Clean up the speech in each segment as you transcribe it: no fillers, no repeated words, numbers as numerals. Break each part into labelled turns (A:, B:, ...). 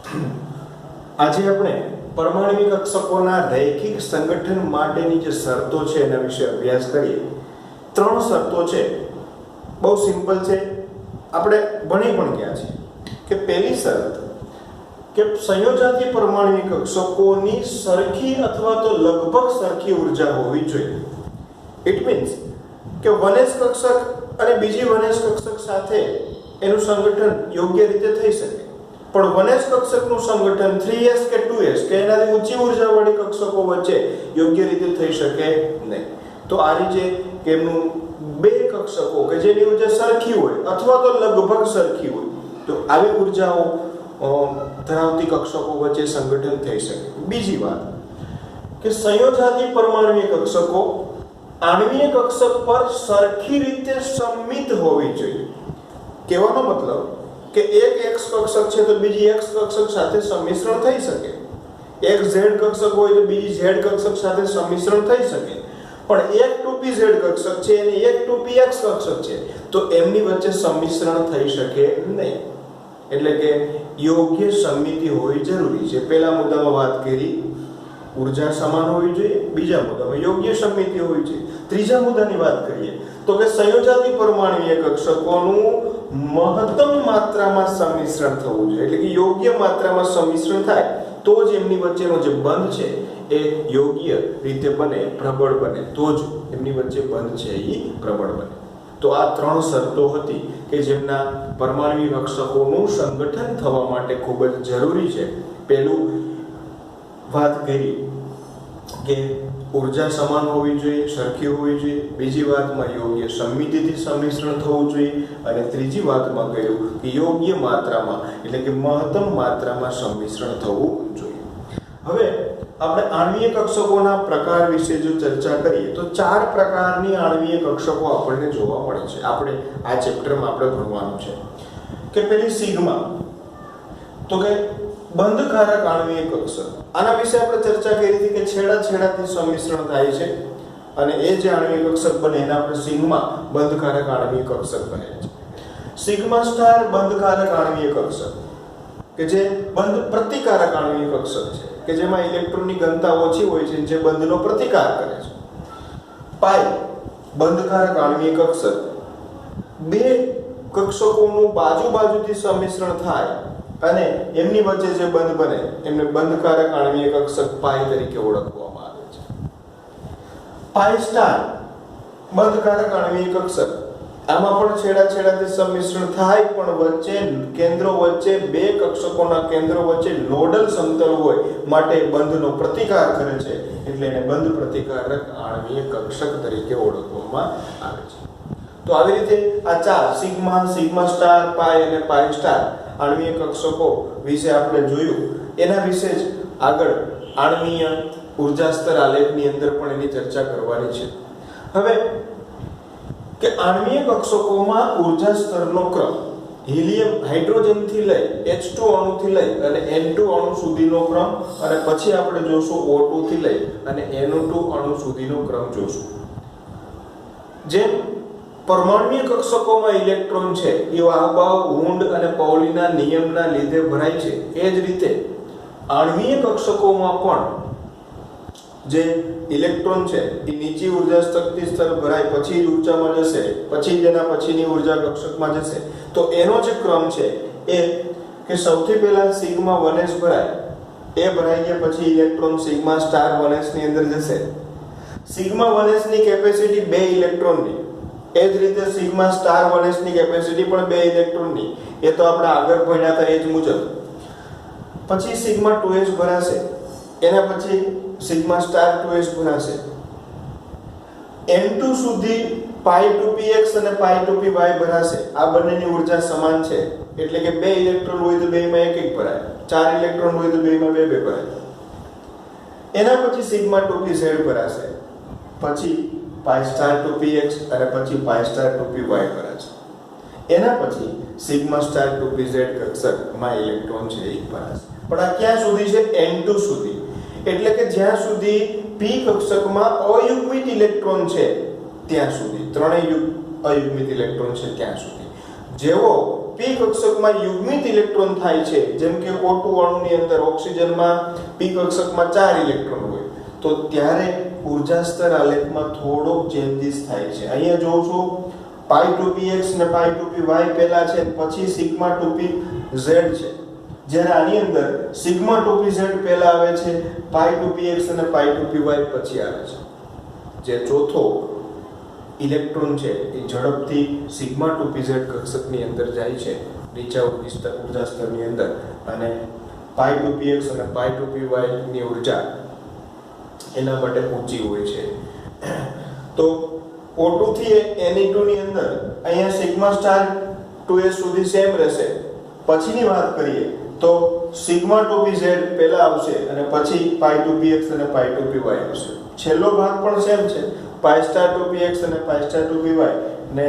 A: આજે આપણે પરમાણ્વિક કક્ષકોના રૈખિક સંગઠન માટેની જે શરતો છે એના વિશે અભ્યાસ કરીએ. 3 શરતો છે, બહુ સિમ્પલ છે, આપણે ભણી પણ ગયા છે. કે પહેલી શરત કે સંયોજાતી પરમાણ્વિક કક્ષકોની સરખી અથવા તો લગભગ સરખી ઉર્જા હોવી જોઈએ. ઇટ મીન્સ કે 1s કક્ષક અને બીજી 1s કક્ષક સાથે એનું સંગઠન યોગ્ય રીતે થઈ શકે, પણ 1s કક્ષકનું સંગઠન 3s કે 2s કે એનાથી ઊંચી ઉર્જાવાળી કક્ષકો વચ્ચે યોગ્ય રીતે થઈ શકે નહીં. તો આ રીતે કે એમનું 2 કક્ષકો કે જેની ઉર્જા સરખી હોય અથવા તો લગભગ સરખી હોય, તો આવી ઉર્જાઓ ધરાવતી કક્ષકો વચ્ચે સંગઠન થઈ શકે. બીજી વાત કે સંયોજાતી પરમાણ્વીય કક્ષકો આણ્વીય કક્ષક પર સરખી રીતે સંમિત હોવી જોઈએ. કહેવાનો મતલબ કે એક X કક્ષક છે તો બીજી X કક્ષક સાથે સંમિશ્રણ થઈ શકે, એક Z કક્ષક હોય તો બીજી Z કક્ષક સાથે સંમિશ્રણ થઈ શકે, પણ એક 2p Z કક્ષક છે અને એક 2p X કક્ષક છે તો એમની વચ્ચે સંમિશ્રણ થઈ શકે નહીં. એટલે કે યોગ્ય સમિતિ હોવી જરૂરી છે. પહેલા મુદ્દામાં વાત કરી ઉર્જા સમાન હોવી જોઈએ, બીજા મુદ્દામાં યોગ્ય સમિતિ હોવી જોઈએ. ત્રીજા મુદ્દાની વાત કરીએ તો કે સંયોજાતી પરમાણ્વીય કક્ષકોનું મહત્તમ માત્રામાં સંમિશ્રણ થવું જોઈએ. એટલે કે યોગ્ય માત્રામાં સંમિશ્રણ થાય તો જ એમની વચ્ચેનો જે બંધ છે એ યોગ્ય રીતે બને, પ્રબળ બને, તો જ એમની વચ્ચે બંધ છે એ પ્રબળ બને. તો આ 3 શરતો હતી કે જેમના પરમાણ્વીય કક્ષકોનું સંગઠન થવા માટે ખૂબ જ જરૂરી છે. પહેલું વાત કરી કે ઉર્જા સમાન હોવી જોઈએ, સરખી હોવી જોઈએ. બીજી વાતમાં યોગ્ય સમિતિથી સંમિશ્રણ થવું જોઈએ અને ત્રીજી વાતમાં કહ્યું કે યોગ્ય માત્રામાં એટલે કે મહત્તમ માત્રામાં સંમિશ્રણ થવું જોઈએ. હવે આપણે આણ્વીય કક્ષકોના પ્રકાર વિશે જો ચર્ચા કરીએ તો 4 પ્રકારની આણ્વીય કક્ષકો આપણને જોવા મળે છે. આપણે આ ચેપ્ટરમાં આપણે ભણવાનું છે કે પેલી સિગ્મા, તો કે બંધકારક આણ્વીય કક્ષક. આના વિશે આપણે ચર્ચા કરી હતી કે છેડાથી સંમિશ્રણ થાય છે અને એ જે આણ્વીય કક્ષક બને એને આપણે સિગ્મા બંધકારક આણ્વીય કક્ષક કહે છે. સિગ્મા સ્ટાર બંધકારક આણ્વીય કક્ષક કે જે બંધ પ્રતિકારક આણ્વીય કક્ષક છે કે જેમાં ઇલેક્ટ્રોનની ઘનતા ઓછી હોય છે જે બંધનો પ્રતિકાર કરે છે. પાઈ બંધકારક આણ્વીય કક્ષક, 2 કક્ષકોનું બાજુથી સંમિશ્રણ થાય અને એમની વચ્ચે જે બંધ બને એમને બંધકારક આણ્વીય કક્ષક પાઈ તરીકે ઓળખવામાં આવે છે. પાઈ સ્ટાર બંધકારક આણ્વીય કક્ષક, આમાં પણ છેડાથી સંમિશ્રણ થાય પણ વચ્ચે કેન્દ્રો વચ્ચે 2 કક્ષકોના કેન્દ્રો વચ્ચે નોડલ સમતલ હોય માટે બંધનો પ્રતિકાર કરે છે, એટલે એને બંધ પ્રતિકારક આણ્વીય કક્ષક તરીકે ઓળખવામાં આવે છે. તો આવી રીતે આ 4 સિગ્મા, સિગ્મા સ્ટાર, પાઈ અને પાઈ સ્ટાર આણ્વીય કક્ષકો વિશે આપણે જોયું. એના વિશે જ આગળ આણ્વીય ઉર્જા સ્તર આલેખની અંદર પણ એની ચર્ચા કરવાની છે. હવે કે આણ્વીય કક્ષકોમાં ઉર્જા સ્તરનો ક્રમ હિલિયમ હાઇડ્રોજન થી લઈ H2 અણુથી લઈ અને N2 અણુ સુધીનો ક્રમ અને પછી આપણે જોશું O2 થી લઈ અને NO2 અણુ સુધીનો ક્રમ જોશું. જેમ પરમાણ્વીય કક્ષકોમાં ઇલેક્ટ્રોન છે એ વાહબાવ વુન્ડ અને પાઉલીના નિયમના લીધે ભરાય છે, એ જ રીતે આણ્વીય કક્ષકોમાં પણ જે ઇલેક્ટ્રોન છે એ નીચી ઉર્જા શક્તિ સ્તર ભરાય પછી જ ઊંચામાં જશે, પછી જેના પછીની ઉર્જા કક્ષકમાં જશે. તો એનો જે ક્રમ છે એ કે સૌથી પહેલા સિગ્મા 1s ભરાય, એ ભરાઈ ગયા પછી ઇલેક્ટ્રોન સિગ્મા સ્ટાર 1s ની અંદર જશે. સિગ્મા 1s ની કેપેસિટી 2 ઇલેક્ટ્રોનની, એ જ રીતે સિગ્મા સ્ટાર 1s ની કેપેસિટી પણ 2 ઇલેક્ટ્રોનની, એ તો આપણે આગળ ભણ્યા હતા એ જ મુજબ. પછી સિગ્મા 2s ભરાશે, એના પછી સિગ્મા સ્ટાર 2s ભરાશે. N2 સુધી પાઈ 2px અને પાઈ 2py ભરાશે. આ બંનેની ઉર્જા સમાન છે એટલે કે 2 ઇલેક્ટ્રોન હોય તો 2 માં 1 ભરાય, 4 ઇલેક્ટ્રોન હોય તો 2 માં 2 ભરાય. એના પછી સિગ્મા 2pz ભરાશે, પછી પાઈ સ્ટાર 2px અને પછી પાઈ સ્ટાર 2py ભરાશે. એના પછી સિગ્મા સ્ટાર 2pz કક્ષકમાં ઇલેક્ટ્રોન છે એ ભરાશે. પણ આ ક્યાં સુધી છે? N2 સુધી. એટલે કે જ્યાં સુધી p કક્ષકમાં અયુગ્મિત ઇલેક્ટ્રોન છે ત્યાં સુધી, ત્રણેય અયુગ્મિત ઇલેક્ટ્રોન છે ત્યાં સુધી. જેવો p કક્ષકમાં યુગ્મિત ઇલેક્ટ્રોન થાય છે, જેમ કે O2 અણુની અંદર ઓક્સિજનમાં p કક્ષકમાં 4 ઇલેક્ટ્રોન હોય, તો ત્યારે ઊર્જા સ્તર આલેખમાં થોડોક ચેન્જીસ થાય છે. અહીંયા જોઉં છું π2px ને π2py પહેલા છે, પછી σ2pz છે. જ્યારે આની અંદર σ2pz પહેલા આવે છે, π2px અને π2py પછી આવે છે. જે ચોથો ઇલેક્ટ્રોન છે એ ઝડપથી σ2pz કક્ષકની અંદર જાય છે, નીચા ઊર્જા સ્તરની અંદર, અને π2px અને π2py ની ઊર્જા એના માટે ઊંચી હોય છે. તો O2 થી Ne2 ની અંદર અહીંયા σ2s સુધી સેમ રહેશે. પછીની વાત કરીએ તો σ2pz પહેલા આવશે અને પછી π2px અને π2py આવશે. છેલ્લો ભાગ પણ સેમ છે, π2px અને π2py ને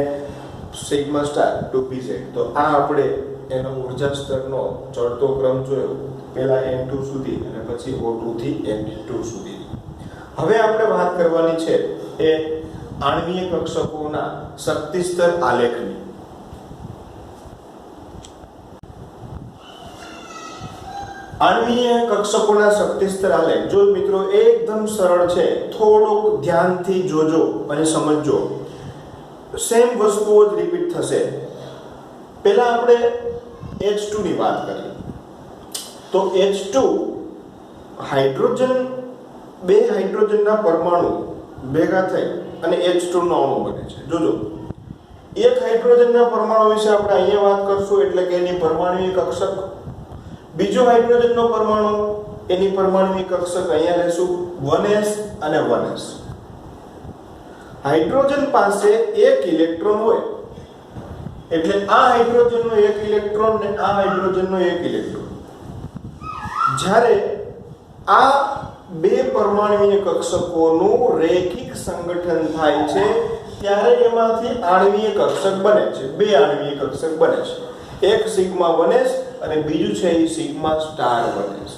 A: σ2pz. તો આ આપણે એનો ઊર્જા સ્તરનો ચડતો ક્રમ જોયો, પહેલા N2 સુધી અને પછી O2 થી Ne2 સુધી. હવે આપણે વાત કરવાની છે એ આણ્વીય કક્ષકોના શક્તિ સ્તર આલેખની. આણ્વીય કક્ષકોના શક્તિ સ્તર આલેખ જો મિત્રો એકદમ સરળ છે, થોડુંક ધ્યાનથી જોજો અને સમજજો. સેમ વસ્તુઓ જ રિપીટ થશે. પહેલા આપણે H2 ની વાત કરીએ તો H2 હાઇડ્રોજન, બે હાઇડ્રોજનના પરમાણુ ભેગા થઈ અને H2 નો અણુ બને છે. જોજો, એક હાઇડ્રોજનના પરમાણુ વિશે આપણે અહીંયા વાત કરશું, એટલે કે એની પરમાણુય કક્ષક. બીજો હાઇડ્રોજનનો પરમાણુ, એની પરમાણુય કક્ષક અહીંયા લેશું 1s અને 1s. હાઇડ્રોજન પાસે એક ઇલેક્ટ્રોન હોય એટલે આ હાઇડ્રોજનનો એક ઇલેક્ટ્રોન ને આ હાઇડ્રોજનનો એક ઇલેક્ટ્રોન. જ્યારે આ બે પરમાણુય કક્ષકોનું રેખિક સંગઠન થાય છે ત્યારે એમાંથી આણ્વીય કક્ષક બને છે. બે આણ્વીય કક્ષક બને છે, એક σ1s અને બીજું છે એ σ*1s.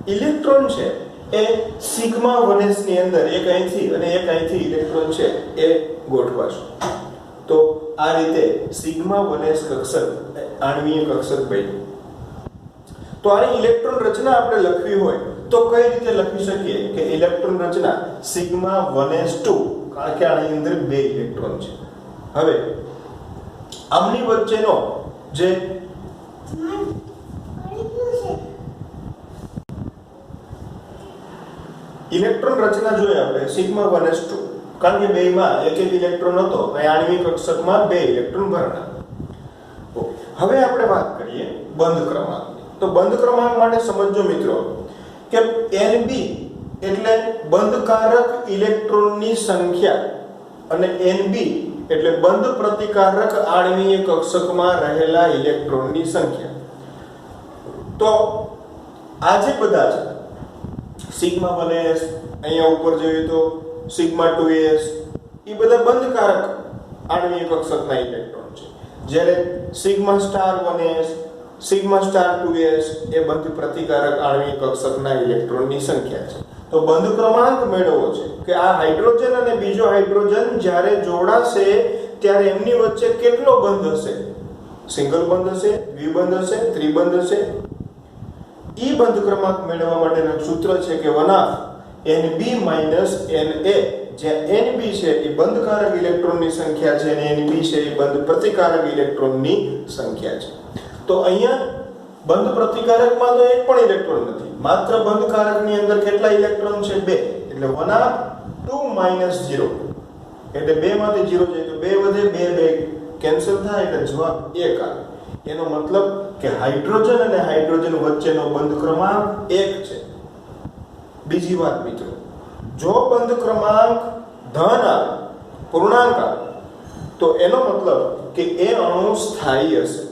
A: ઇલેક્ટ્રોન છે એ σ1s ની અંદર એક અહીંથી અને એક અહીંથી ઇલેક્ટ્રોન છે એ ગોઠવાશે. તો આ રીતે σ1s કક્ષક આણ્વીય કક્ષક બન્યું. તો આની ઇલેક્ટ્રોન રચના આપણે લખવી હોય તો કઈ રીતે લખી શકીએ કે ઇલેક્ટ્રોન રચના σ1s2, કારણ કે આની અંદર બે ઇલેક્ટ્રોન છે. હવે આમની વચ્ચેનો જે ઇલેક્ટ્રોન રચના જોઈએ આપણે σ1s2, કારણ કે બેમાં એક એક ઇલેક્ટ્રોન હતો, અહીં આણ્વીય કક્ષકમાં બે ઇલેક્ટ્રોન ભરણા. હવે આપણે વાત કરીએ બંધ ક્રમાંક. તો બંધ ક્રમાંક માટે સમજો મિત્રો કે Nb એટલે બંધકારક ઇલેક્ટ્રોનની સંખ્યા અને Nb એટલે બંધ પ્રતિકારક આણ્વીય કક્ષકમાં રહેલા ઇલેક્ટ્રોનની સંખ્યા. તો આ જે બધા છે σ1s, અહીંયા ઉપર જોઈએ તો σ2s, એ બધા બંધકારક આણ્વીય કક્ષકના ઇલેક્ટ્રોન છે. જ્યારે σ*1s, σ*2s એ બંધ પ્રતિકારક આણ્વીય કક્ષકના ઇલેક્ટ્રોનની સંખ્યા છે. તો બંધ ક્રમાંક મેળવવો છે કે આ હાઇડ્રોજન અને બીજો હાઇડ્રોજન જ્યારે જોડાશે ત્યારે એમની વચ્ચે કેટલો બંધ હશે, સિંગલ બંધ હશે, દ્વિબંધ હશે, ત્રિબંધ હશે. ઈ બંધ ક્રમાંક મેળવવા માટેનું સૂત્ર છે કે 1/Nb - Na, જ્યાં Nb છે એ બંધકારક ઇલેક્ટ્રોનની સંખ્યા છે અને Nb છે એ બંધ પ્રતિકારક ઇલેક્ટ્રોનની સંખ્યા છે. તો અહીંયા બંધ પ્રતિકારકમાં તો એક પણ ઇલેક્ટ્રોન નથી, માત્ર બંધકારકની અંદર કેટલા ઇલેક્ટ્રોન છે? 2. એટલે 1/2 - 0, એટલે 2 માંથી 0 જાય તો 2 વધે, 2 કેન્સલ થાય એટલે જવાબ 1 આવે. એનો મતલબ કે હાઇડ્રોજન અને હાઇડ્રોજન વચ્ચેનો બંધ ક્રમાંક 1 છે. બીજી વાત મિત્રો, જો બંધ ક્રમાંક ધન આવે, પૂર્ણાંક આવે, તો એનો મતલબ કે એ અણુ સ્થાયી હશે,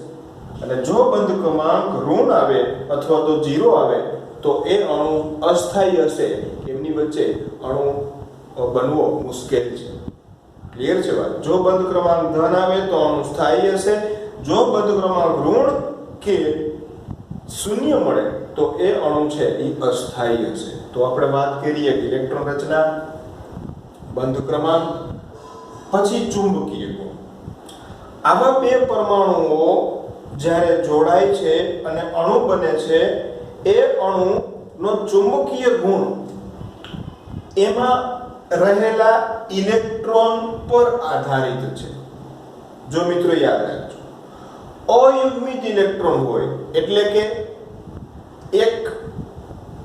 A: અને જો બંધ ક્રમાંક ઋણ આવે અથવા તો 0 આવે તો એ અણુ અસ્થાયી હશે. એમની વચ્ચે અણુ બનવો મુશ્કેલ છે. ક્લિયર છે વાત? જો બંધ ક્રમાંક ધન આવે તો અણુ સ્થાયી હશે, જો બંધ ક્રમાંક ઋણ કે શૂન્ય મળે તો એ અણુ છે એ અસ્થાયી હશે. તો આપણે વાત કરીએ ઇલેક્ટ્રોન રચના, બંધ ક્રમાંક, પછી ચુંબકીય ગુણ. આવા બે પરમાણુઓ જ્યારે જોડાય છે અને અણુ બને છે, એ અણુનો ચુંબકીય ગુણ એમાં રહેલા ઇલેક્ટ્રોન પર આધારિત છે. જો મિત્રો યાદ રાખજો, અયુગ્મિત ઇલેક્ટ્રોન હોય એટલે કે એક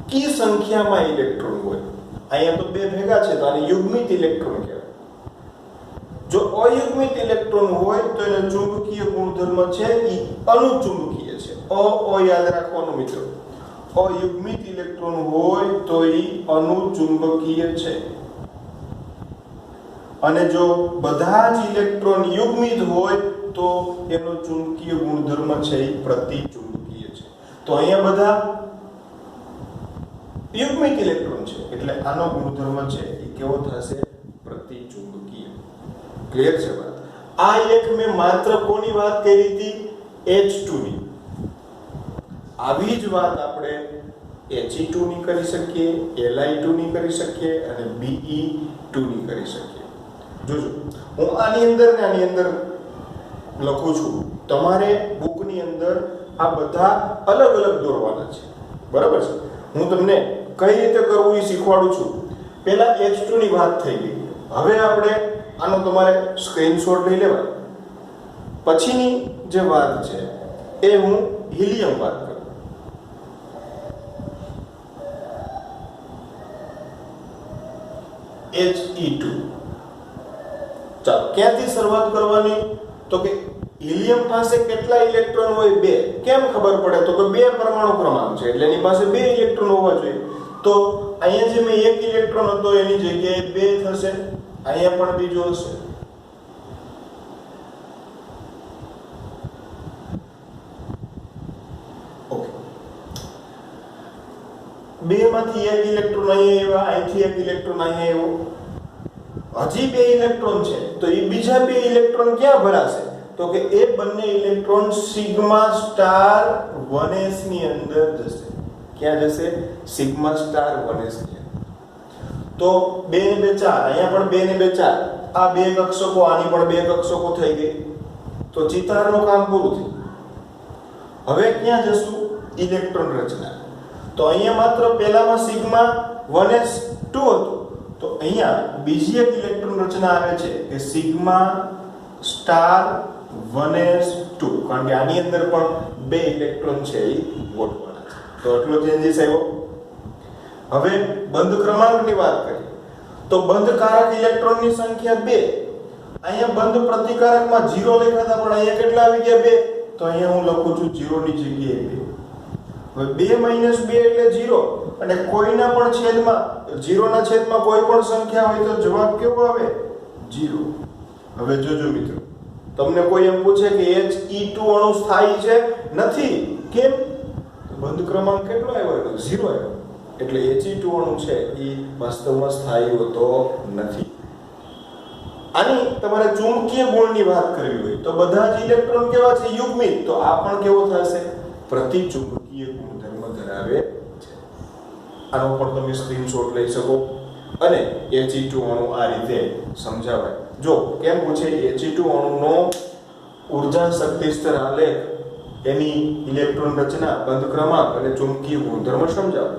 A: કી સંખ્યામાં ઇલેક્ટ્રોન હોય. અહીંયા તો બે ભેગા છે તો આને યુગ્મિત ઇલેક્ટ્રોન કહેવાય. જો અયુગ્મિત ઇલેક્ટ્રોન હોય તો એનો ચુંબકીય ગુણધર્મ છે એ અનુચુંબકીય છે. અ યાદ રાખવાનું મિત્રો. અયુગ્મિત ઇલેક્ટ્રોન હોય તો એ અનુચુંબકીય છે, અને જો બધા જ ઇલેક્ટ્રોન યુગ્મિત હોય તો એનો ચુંબકીય ગુણધર્મ છે એ પ્રતિચુંબકીય છે. તો અહીંયા બધા યુગ્મિત ઇલેક્ટ્રોન છે એટલે આનો ગુણધર્મ છે એ કેવો થશે? પ્રતિચુંબકીય. ક્લિયર છે વાત? આ એક મેં માત્ર કોની વાત કરી હતી? H2 ની. આવી જ વાત આપણે He2 ની કરી શકીએ, Li2 ની કરી શકીએ અને Be2 ની કરી શકીએ. જોજો, હું આની અંદર ને આની અંદર લખું છું. તમારે બુકની અંદર આ બધા અલગ અલગ દોરવાના છે. બરાબર છે? હું તમને કઈ રીતે કરવું એ શીખવાડું છું. પહેલા H2 ની વાત થઈ ગઈ. હવે આપણે આનો તમારે સ્ક્રીનશોટ લઈ લેવાય. પછીની જે વાત છે એ હું હિલિયમ વાત કરું. He2. ચાલો, ક્યાંથી શરૂઆત કરવાની? તો કે હિલિયમ પાસે કેટલા ઇલેક્ટ્રોન હોય? 2. કેમ ખબર પડે? તો કે 2 પરમાણુ ક્રમાંક છે એટલે એની પાસે 2 ઇલેક્ટ્રોન હોવા જોઈએ. તો અહીંયા જે મેં 1 ઇલેક્ટ્રોન હતો એની જગ્યાએ 2 થશે. અહીંયા પણ બીજો હશે. ઓકે, 2 માંથી 1 ઇલેક્ટ્રોન અહીંયા આવ્યા, અહીંથી 1 ઇલેક્ટ્રોન અહીંયા આવ્યો. હજી 2 ઇલેક્ટ્રોન છે તો એ બીજા 2 ઇલેક્ટ્રોન ક્યાં ભરાશે? તો કે એ બંને ઇલેક્ટ્રોન સિગ્મા સ્ટાર 1s ની અંદર જશે. ક્યાં જશે? સિગ્મા સ્ટાર 1s ની અંદર. તો 2 ને 2 4, અહીંયા પણ 2 ને 2 4. આ બે કક્ષકો, આની પણ 2 કક્ષકો થઈ ગઈ. તો ચિતારનું કામ પૂરું થયું. હવે ક્યાં જશું? ઇલેક્ટ્રોન રચના. તો અહીંયા માત્ર પહેલામાં સિગ્મા 1s 2 હતું. તો અહીંયા બીજી એક ઇલેક્ટ્રોન રચના આવે છે કે સિગ્મા સ્ટાર 1s2, કારણ કે આની અંદર પણ 2 ઇલેક્ટ્રોન છે એ ગોઠવાના છે. તો આટલો ચેન્જીસ આવ્યો. હવે બંધ ક્રમાંકની વાત કરીએ તો બંધકારક ઇલેક્ટ્રોનની સંખ્યા 2. અહીંયા બંધ પ્રતિકારકમાં 0 લખ્યા હતા પણ અહીંયા કેટલા આવી ગયા? 2. તો અહીંયા હું લખું છું 0 ની જગ્યાએ 2. હવે 2 - 2 એટલે 0, અને કોઈના પણ છેદમાં 0 ના છેદમાં કોઈ પણ સંખ્યા હોય તો જવાબ કેવો આવે? 0. હવે જોજો મિત્રો, તમને કોઈ એમ પૂછે કે He2 અણુ સ્થાયી છે? નથી. કેમ? બંધ ક્રમાંક કેટલો આવ્યો? 0 આવ્યો. એટલે He2 અણુ છે એ વાસ્તવમાં સ્થાયી હોતો નથી. આની તમારે ચુંબકીય ગુણની વાત કરવી હોય તો બધા જ ઇલેક્ટ્રોન કેવા છે? યુગ્મિત. તો આ પણ કેવો થશે? પ્રતિચુંબકીય ગુણધર્મ ધરાવે છે. આનો પણ તમે સ્ક્રીનશોટ લઈ શકો અને He2 અણુ આ રીતે સમજાવાય. જો કેમ પૂછે? He2 અણુનો ઊર્જા શક્તિ સ્તર આલેખ, એની ઇલેક્ટ્રોન રચના, બંધ ક્રમાંક અને ચુંબકીય ગુણધર્મ સમજાવો.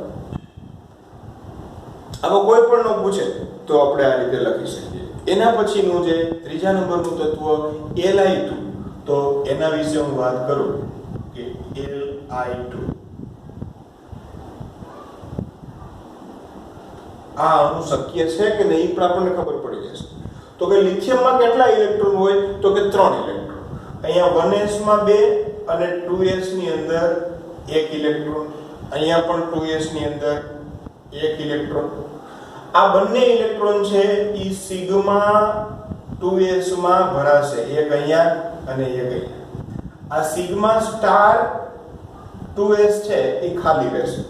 A: આવો કોઈ પણ નો પૂછે તો આપણે આ રીતે લખી શકીએ. એના પછીનું જે ત્રીજા નંબરનું તત્વ Li2, તો એના વિશે હું વાત કરું કે Li2 આ અણુ શક્ય છે કે નહીં પણ આપણને ખબર પડી જશે. તો કે લિથિયમમાં કેટલા ઇલેક્ટ્રોન હોય? તો કે 3 ઇલેક્ટ્રોન. અહીંયા 1s માં 2 અને 2s ની અંદર 1 ઇલેક્ટ્રોન. અહીંયા પણ 2s ની અંદર 1 ઇલેક્ટ્રોન. આ બંને ઇલેક્ટ્રોન છે એ સિગ્મા 2s માં ભરાશે. એક અહીંયા અને એક અહીંયા. આ સિગ્મા સ્ટાર 2s છે એ ખાલી રહેશે.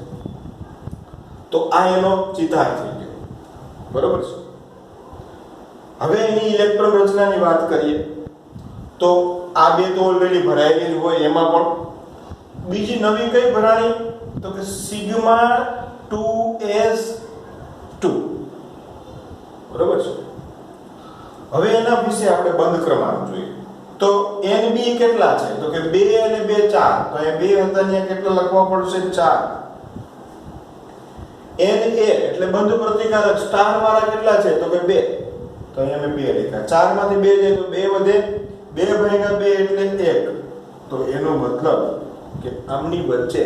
A: તો આ એનો ચિતાર થઈ ગયો. બરોબર છે? હવે એની ઇલેક્ટ્રોન રચનાની વાત કરીએ તો આ બે તો ઓલરેડી ભરાયેલી જ હોય. એમાં પણ બીજી નવી કઈ ભરાણી? તો કે સિગ્મા 2s2. બરોબર છે? હવે એના વિશે આપણે બંધ ક્રમાંક જોઈએ. તો NB કેટલા છે તો કે 2 અને 2 4 તો અહીંયા 2 હતા અહીંયા કેટલા લખવા પડશે 4 NA એટલે બંધ પ્રતિકારક સ્ટાર વાળા કેટલા છે તો કે 2 તો અહીંયા મેં 2 લખ્યા 4 માંથી 2 જાય તો 2 વધે 2 ભાગ્યા 2 એટલે 1 તો એનો મતલબ કે આમની વચ્ચે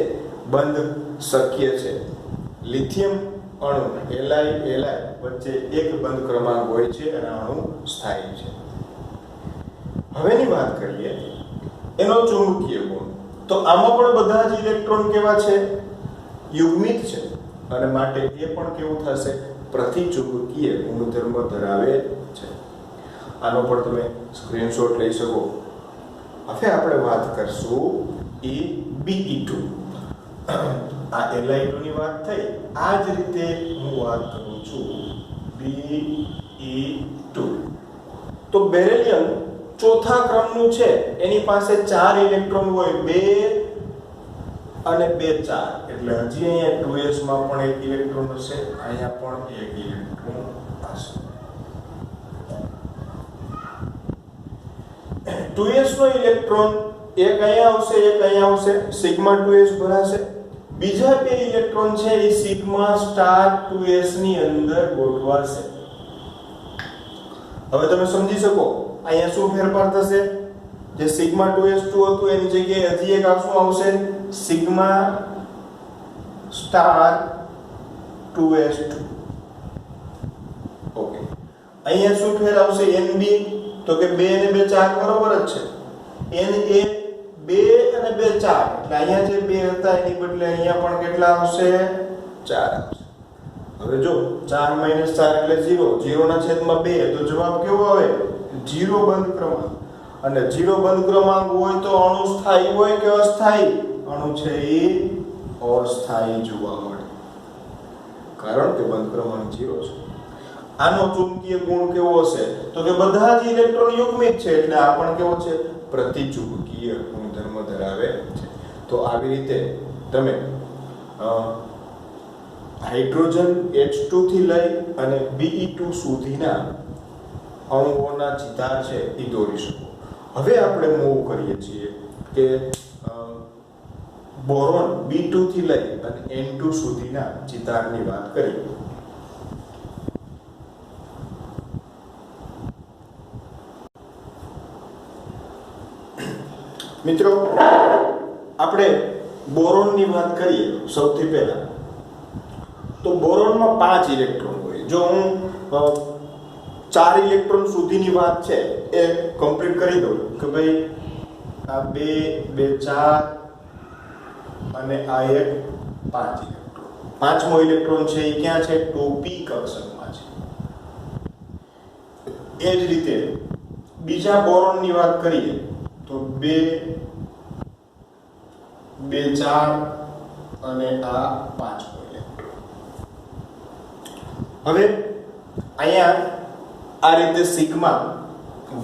A: બંધ શક્ય છે લિથિયમ અણુ Li વચ્ચે એક બંધ ક્રમાંક હોય છે અને અણુ સ્થાયી છે હવેની વાત કરીએ એનો ચુંબકીય ગુણ તો આમાં પણ બધા જ ઇલેક્ટ્રોન કેવા છે યુગ્મિત છે અને માટે એ પણ કેવું થશે પ્રતિચુંબકીય ગુણધર્મ ધરાવે છે આનો પણ તમે સ્ક્રીનશોટ લઈ શકો હવે આપણે વાત કરશું Be2 આ Li2 ની વાત થઈ આ જ રીતે હું વાત કરું છું Be2 તો બેરિલિયમ ચોથા ક્રમનું છે એની પાસે 4 ઇલેક્ટ્રોન હોય 2 અને 2 4 એટલે હજી અહીંયા 2s માં પણ એક ઇલેક્ટ્રોન હશે અહીંયા પણ એક ઇલેક્ટ્રોન હશે 2s નો ઇલેક્ટ્રોન એક અહીંયા આવશે એક અહીંયા આવશે સિગ્મા 2s ભરાશે બીજા બે ઇલેક્ટ્રોન છે એ સિગ્મા સ્ટાર 2s ની અંદર ગોઠવાશે હવે તમે સમજી શકો અહીંયા શું ફેરફાર થશે જે સિગ્મા 2s2 હતું એની જગ્યાએ હજી એક શું આવશે સિગ્મા સ્ટાર 2s2 ઓકે અહીંયા શું ફેર આવશે NB તો કે 2 અને 2 4 બરોબર જ છે NA 2 અને 2 4 એટલે અહીંયા જે 2 હતા એની બદલે અહીંયા પણ કેટલા આવશે 4 આવશે હવે જો 4 4 એટલે 0 0 ના છેદમાં 2 તો જવાબ કેવો આવે 0 બંધ ક્રમાંક અને 0 બંધ ક્રમાંક હોય તો અણુ સ્થાયી હોય કે અસ્થાયી અણુ છે એ અસ્થાયી જોવા મળે કારણ કે બંધ ક્રમાંક 0 છે આનો ચુંબકીય ગુણ કેવો હશે તો કે બધા જ ઇલેક્ટ્રોન યુગ્મિત છે એટલે આ પણ કેવો છે પ્રતિચુંબકીય ગુણધર્મ ધરાવે છે તો આવી રીતે તમે હાઇડ્રોજન H2 થી લઈ અને Be2 સુધીના અણુઓના ચિતાર છે એ દોરી શકો હવે આપણે મૂવ કરીએ છીએ કે બોરોન B2 થી લઈ અને N2 સુધીના ચિતારની વાત કરીએ મિત્રો આપણે બોરોનની વાત કરીએ સૌથી પહેલા તો બોરોનમાં 5 ઇલેક્ટ્રોન હોય જો હું 4 ઇલેક્ટ્રોન સુધીની વાત છે એ કમ્પ્લીટ કરી દઉં કે ભાઈ આ 2 2 4 અને આ એક 5 ઇલેક્ટ્રોન પાંચમો ઇલેક્ટ્રોન છે એ ક્યાં છે 2p કક્ષકમાં છે એ જ રીતે બીજા બોરોનની વાત કરીએ તો 2 2 4 અને આ 5 ઇલેક્ટ્રોન હવે અહીંયા આ રીતે સિગ્મા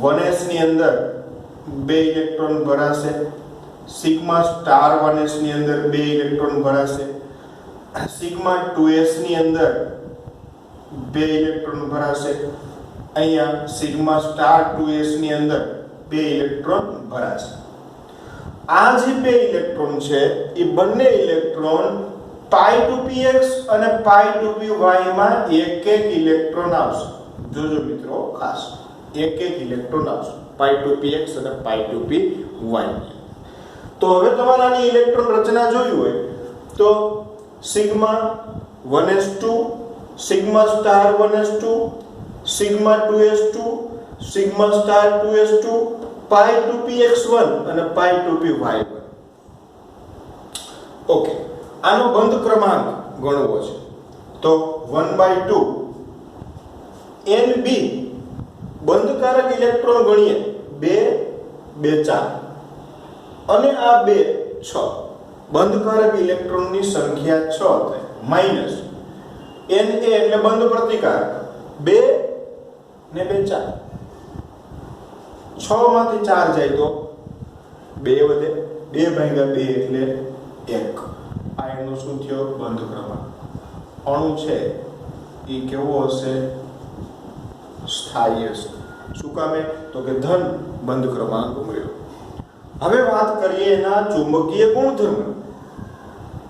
A: 1s ની અંદર 2 ઇલેક્ટ્રોન ભરાશે સિગ્મા સ્ટાર 1s ની અંદર 2 ઇલેક્ટ્રોન ભરાશે સિગ્મા 2s ની અંદર 2 ઇલેક્ટ્રોન ભરાશે અહીંયા સિગ્મા સ્ટાર 2s ની અંદર 2 ઇલેક્ટ્રોન ભરાશે આ જે 2 ઇલેક્ટ્રોન છે એ બંને ઇલેક્ટ્રોન π2px અને π2py માં એક એક ઇલેક્ટ્રોન આવશે જોજો મિત્રો ખાસ એક એક ઇલેક્ટ્રોન આવશે π2px અને π2py તો હવે તમારે આની ઇલેક્ટ્રોન રચના જોઈ હોય તો sigma 1s2 sigma star 1s2 sigma 2s2 sigma star 2s2 π2px1 અને π2py1 ઓકે આનો બંધ ક્રમાંક ગણવો છે તો 1/2 NB બંધકારક ઇલેક્ટ્રોન ગણીએ 2 2 4 અને આ 2 6 બંધકારક ઇલેક્ટ્રોનની સંખ્યા 6 થાય માઈનસ Na એટલે બંધ પ્રતિકારક 2 ને 2 4 6 માંથી 4 જાય તો 2 વધે 2 ભાગ્યા 2 એટલે 1 આ એનો શું થયો બંધ ક્રમાંક અણુ છે એ કેવો હશે સ્થાયી હશે શું કામે? તો કે ધન બંધ ક્રમાંક મળ્યો. હવે વાત કરીએ એના ચુંબકીય ગુણધર્મ.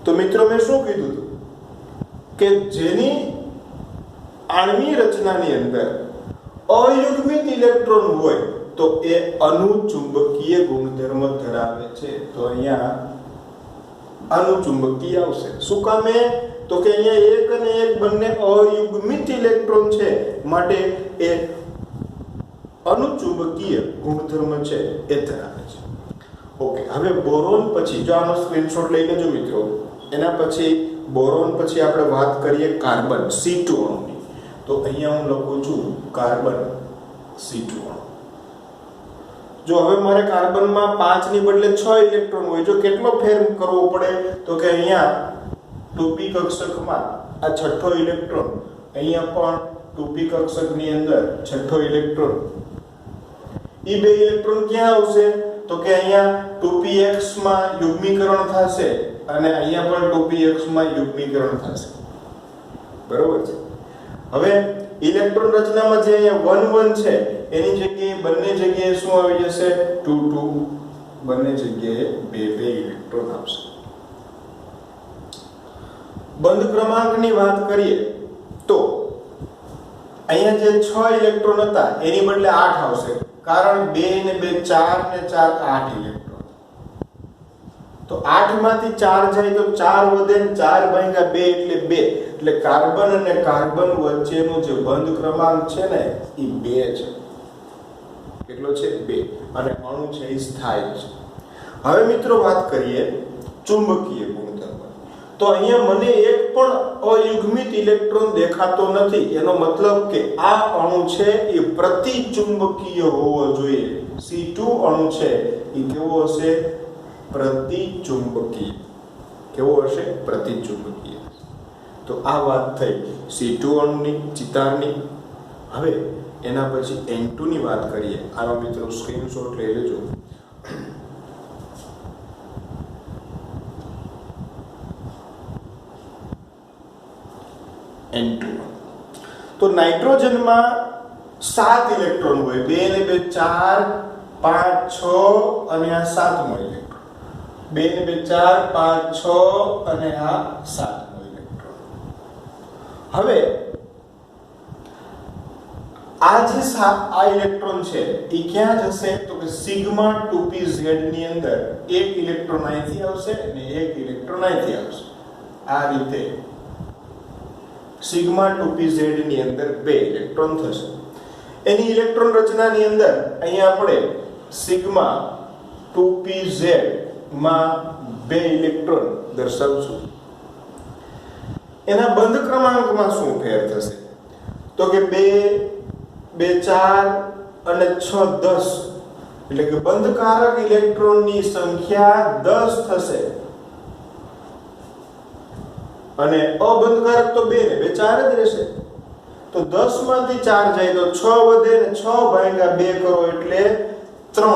A: તો મિત્રો મેં શું કીધું હતું કે જેની આણ્વીય રચનાની અંદર અયુગ્મિત ઇલેક્ટ્રોન હોય તો એ અનુચુંબકીય ગુણધર્મ ધરાવે છે. તો અહીંયા અનુચુંબકીય આવશે. શું કામે? તો કે અહીંયા એક અને એક બંને અયુગ્મિત ઇલેક્ટ્રોન છે, માટે એ અનુચુંબકીય ગુણધર્મ છે એ ધરાવે છે. ઓકે, હવે બોરોન પછી જો આનો સ્ક્રીનશોટ લઈ લેજો મિત્રો. એના પછી બોરોન પછી આપણે વાત કરીએ કાર્બન C2 અણુની. તો અહીંયા હું લખું છું કાર્બન C2 અણુ. જો હવે મારે કાર્બનમાં 5 ની બદલે 6 ઇલેક્ટ્રોન હોય, જો કેટલો ફેર કરવો પડે? તો કે અહીંયા 2p કક્ષકમાં આ છઠ્ઠો ઇલેક્ટ્રોન, અહીંયા પણ 2p કક્ષકની અંદર છઠ્ઠો ઇલેક્ટ્રોન. એ બે ઇલેક્ટ્રોન ક્યાં આવશે? તો કે અહીંયા 2px માં યુગ્મીકરણ થશે અને અહીંયા પણ 2px માં યુગ્મીકરણ થશે. બરોબર છે. હવે ઇલેક્ટ્રોન રચનામાં જે અહીંયા 1 1 છે એની જગ્યાએ બંને જગ્યાએ શું આવી જશે? 2 2. બંને જગ્યાએ 2 2 ઇલેક્ટ્રોન આવશે. બંધ ક્રમાંકની વાત કરીએ તો અહીંયા જે 6 ઇલેક્ટ્રોન હતા એની બદલે 8 આવશે, કારણ 2 ને 2 4 ને 4 8 ઇલેક્ટ્રોન. તો 8 માંથી 4 જાય તો 4 વધે ને 4 ભાગ્યા 2 એટલે 2. એટલે કાર્બન અને કાર્બન વચ્ચેનો જે બંધ ક્રમાંક છે ને એ 2 છે. કેટલો છે? 2. અને અણુ છે એ સ્થાયી છે. હવે મિત્રો વાત કરીએ ચુંબકીય ગુણધર્મ. તો અહીંયા મને એક પણ અયુગ્મિત ઇલેક્ટ્રોન દેખાતો નથી. એનો મતલબ કે આ અણુ છે એ પ્રતિચુંબકીય હોવો જોઈએ. C2 અણુ છે એ કેવો હશે? પ્રતિચુંબકીય. કેવો હશે? પ્રતિચુંબકીય. તો આ વાત થઈ C2 અણુની, ચિતારની. હવે એના પછી N2 ની વાત કરીએ. આનો મિત્રો સ્ક્રીનશોટ લઈ લેજો. N2. તો નાઇટ્રોજનમાં 7 ઇલેક્ટ્રોન હોય. 2 ને 2 4 5 6 અને આ 7મો ઇલેક્ટ્રોન. 2 ને 2 4 5 6 અને આ 7મો ઇલેક્ટ્રોન. હવે આ જે આ ઇલેક્ટ્રોન છે એ ક્યાં જશે? તો કે સિગ્મા 2pz ની અંદર એક ઇલેક્ટ્રોન અહીંથી આવશે અને એક ઇલેક્ટ્રોન અહીંથી આવશે. આ રીતે સિગ્મા 2pz ની અંદર 2 ઇલેક્ટ્રોન થશે. એની ઇલેક્ટ્રોન રચનાની અંદર અહીંયા આપણે સિગ્મા 2pz માં 2 ઇલેક્ટ્રોન દર્શાવશું. એના બંધ ક્રમાંકમાં શું ફેર થશે? તો કે 2 2 4 અને 6 10. એટલે કે બંધકારક ઇલેક્ટ્રોનની સંખ્યા 10 થશે અને અબંધકારક તો 2 ને 2 4 જ રહેશે. તો 10 માંથી 4 જાય તો 6 વધે ને 6 ભાગ્યા 2 કરો એટલે 3.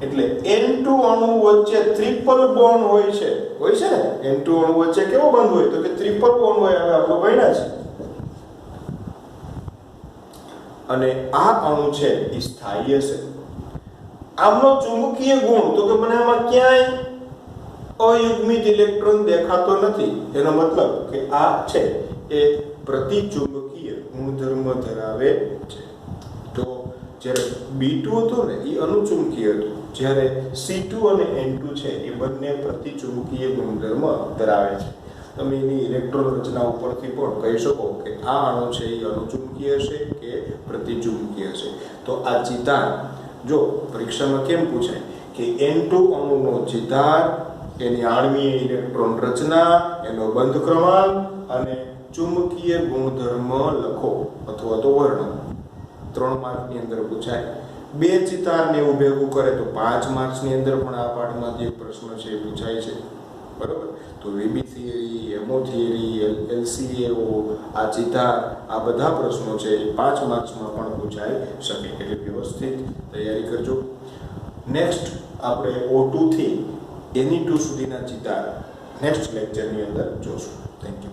A: એટલે N2 અણુ વચ્ચે ટ્રિપલ બોન્ડ હોય છે ને? N2 અણુ વચ્ચે કેવો બંધ હોય? તો કે ટ્રિપલ બોન્ડ હોય. હવે આપણે ભણ્યા છે. અને આ અણુ છે એ સ્થાયી હશે. આમનો ચુંબકીય ગુણ તો કે મને આમાં ક્યાંય અયુગ્મિત ઇલેક્ટ્રોન દેખાતો નથી. એનો મતલબ કે આ છે એ પ્રતિચુંબકીય ગુણધર્મ ધરાવે છે. તો જ્યારે B2 હતું ને એ અનુચુંબકીય હતું, જ્યારે C2 અને N2 છે એ બંને પ્રતિચુંબકીય ગુણધર્મ ધરાવે છે. તમે એની ઇલેક્ટ્રોન રચના ઉપરથી પણ કહી શકો કે આ અણુ છે એ અનુચુંબકીય છે કે પ્રતિચુંબકીય છે. તો આ ચિતાર જો પરીક્ષામાં કેમ પૂછાય કે N2 અણુનો ચિતાર, એની આણ્વીય ઇલેક્ટ્રોન રચના, એનો બંધ ક્રમાંક અને ચુંબકીય ગુણધર્મ લખો અથવા તો વર્ણન. 3 માર્કની અંદર પૂછાય. 2 ચિતારને એવું ભેગું કરે તો 5 માર્ક્સની અંદર પણ આ પાઠમાંથી એક પ્રશ્ન છે એ પૂછાય છે. બરોબર? તો VB theory, MO theory, LCAO, આ ચિતાર, આ બધા પ્રશ્નો છે એ 5 માર્ક્સમાં પણ પૂછાઈ શકે. એટલે વ્યવસ્થિત તૈયારી કરજો. નેક્સ્ટ આપણે O2 થી Ne2 સુધીના ચિતાર નેક્સ્ટ લેક્ચરની અંદર જોશું. Thank you.